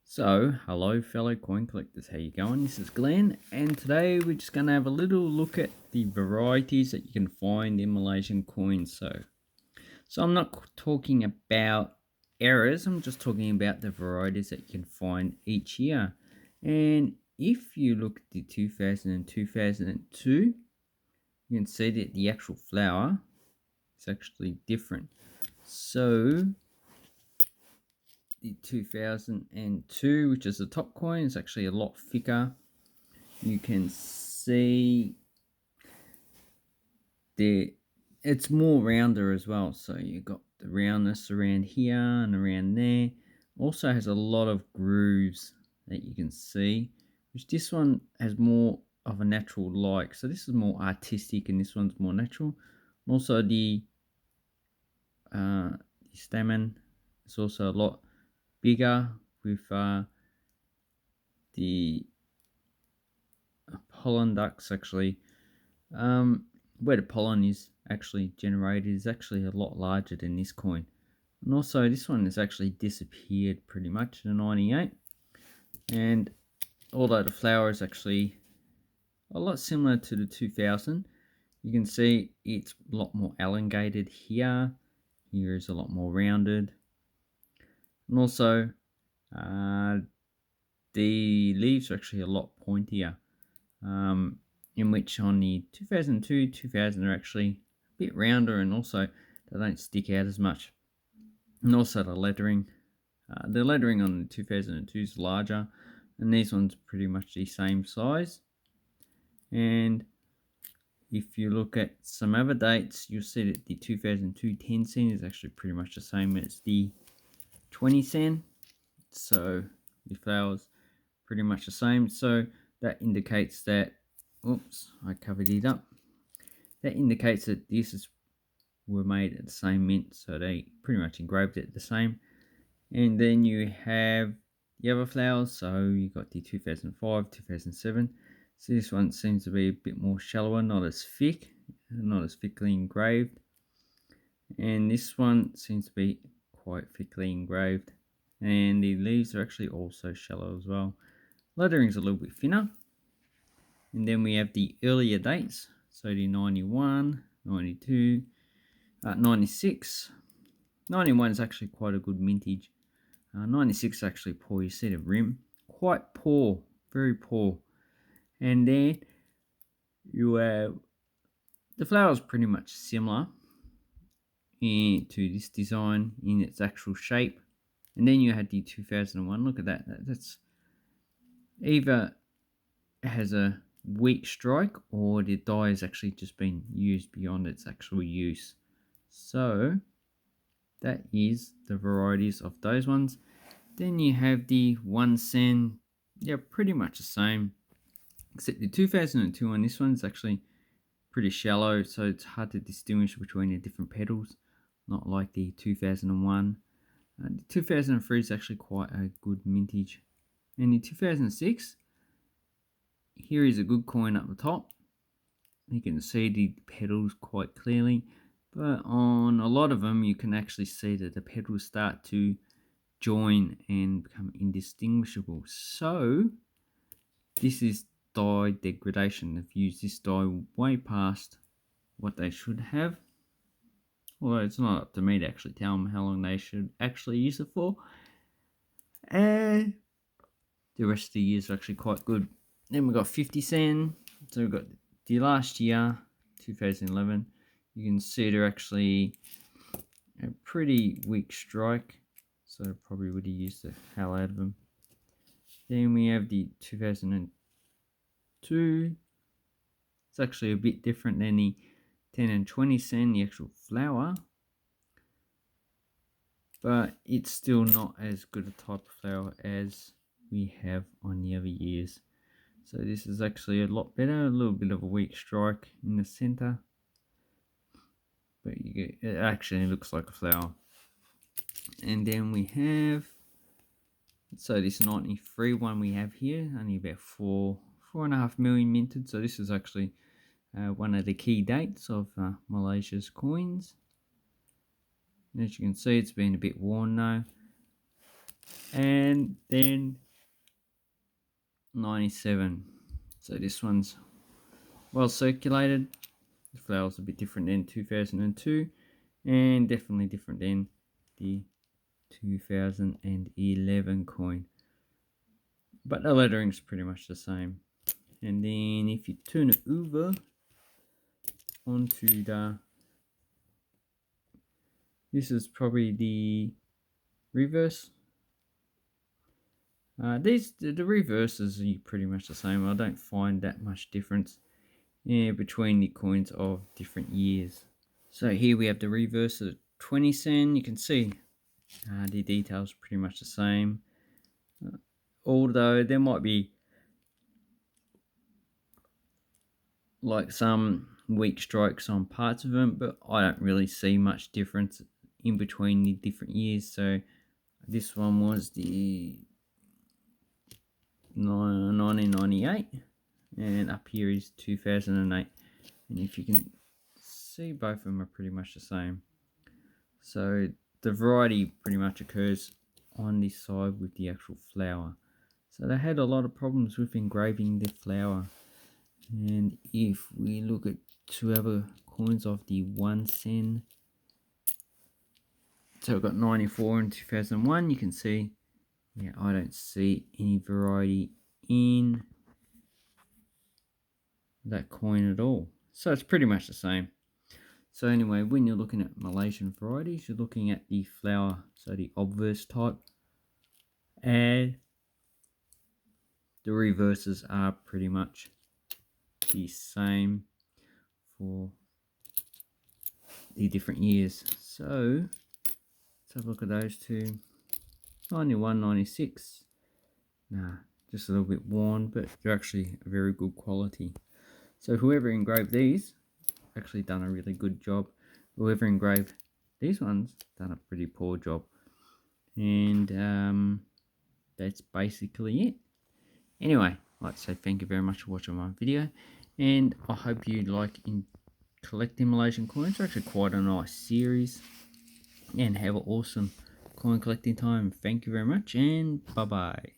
So, hello fellow coin collectors, how you going? This is Glenn, and today we're just going to have a little look at the varieties that you can find in Malaysian coins. So I'm not talking about errors, I'm just talking about the varieties that you can find each year. And if you look at the 2000 and 2002, you can see that the actual flower is actually different. So the 2002, which is the top coin, is actually a lot thicker. You can see it's more rounder as well. So you got the roundness around here and around there. Also has a lot of grooves that you can see, which this one has more of a natural like. So this is more artistic and this one's more natural. Also the stamen is also a lot bigger with the pollen ducts actually. Where the pollen is actually generated is actually a lot larger than this coin. And also this one has actually disappeared pretty much in the 98. And although the flower is actually a lot similar to the 2000, you can see it's a lot more elongated here. Here is a lot more rounded. And also the leaves are actually a lot pointier. In which on the 2002, 2000 are actually a bit rounder, and also they don't stick out as much. And also the lettering on the 2002 is larger, and these ones pretty much the same size. And if you look at some other dates, you'll see that the 2002 10 cent is actually pretty much the same as the 20 cent. So the flowers pretty much the same. So that indicates that, oops, I covered it up. That indicates that these were made at the same mint, so they pretty much engraved it the same. And then you have the other flowers, so you got the 2005, 2007. So this one seems to be a bit more shallower, not as thick, not as thickly engraved. And this one seems to be quite thickly engraved. And the leaves are actually also shallow as well. Lettering's a little bit thinner. And then we have the earlier dates, so the 91, 92, 96. 91 is actually quite a good mintage. 96 is actually poor. You see the rim, quite poor, very poor. And then you have the flowers pretty much similar to this design in its actual shape. And then you had the 2001. Look at that. That's either has a weak strike or the die has actually just been used beyond its actual use. So that is the varieties of those ones. Then you have the 1 cent. Yeah, pretty much the same, except the 2002 one. This one's actually pretty shallow, so it's hard to distinguish between the different petals, not like the 2001. The 2003 is actually quite a good mintage. And the 2006, here is a good coin up the top. You can see the petals quite clearly, but on a lot of them you can actually see that the petals start to join and become indistinguishable. So this is dye degradation. They've used this dye way past what they should have. Although it's not up to me to actually tell them how long they should actually use it for. And the rest of the years are actually quite good. Then we've got 50 cent. So we've got the last year, 2011. You can see they're actually a pretty weak strike. So probably would have used the hell out of them. Then we have the 2002. It's actually a bit different than the 10 and 20 cent, the actual flower. But it's still not as good a type of flower as we have on the other years. So this is actually a lot better, a little bit of a weak strike in the center, but it actually looks like a flower. And then we have, so this 93 one we have here, only about 4.5 million minted. So this is actually one of the key dates of Malaysia's coins. And as you can see, it's been a bit worn now. and then 97. So this one's well circulated. The flower's a bit different than 2002, and definitely different than the 2011 coin. But the lettering's pretty much the same. And then if you turn it over onto this is probably the reverse. The reverses are pretty much the same. I don't find that much difference between the coins of different years. So here we have the reverse of 20 cent. You can see the details pretty much the same. Although there might be like some weak strokes on parts of them, but I don't really see much difference in between the different years. So this one was the 1998, and up here is 2008. And if you can see, both of them are pretty much the same. So the variety pretty much occurs on this side with the actual flower. So they had a lot of problems with engraving the flower. And if we look at two other coins of the 1 cent, so we've got 94 and 2001, you can see, yeah, I don't see any variety in that coin at all. So it's pretty much the same. So anyway, when you're looking at Malaysian varieties, you're looking at the flower, so the obverse type, and the reverses are pretty much the same for the different years. So let's have a look at those two. 91, 96. Nah, just a little bit worn, but they're actually a very good quality. So whoever engraved these actually done a really good job. Whoever engraved these ones done a pretty poor job. And that's basically it. Anyway, I'd like to say thank you very much for watching my video, and I hope you like in collecting Malaysian coins. They're actually quite a nice series, and have an awesome coin collecting time. Thank you very much, and bye bye.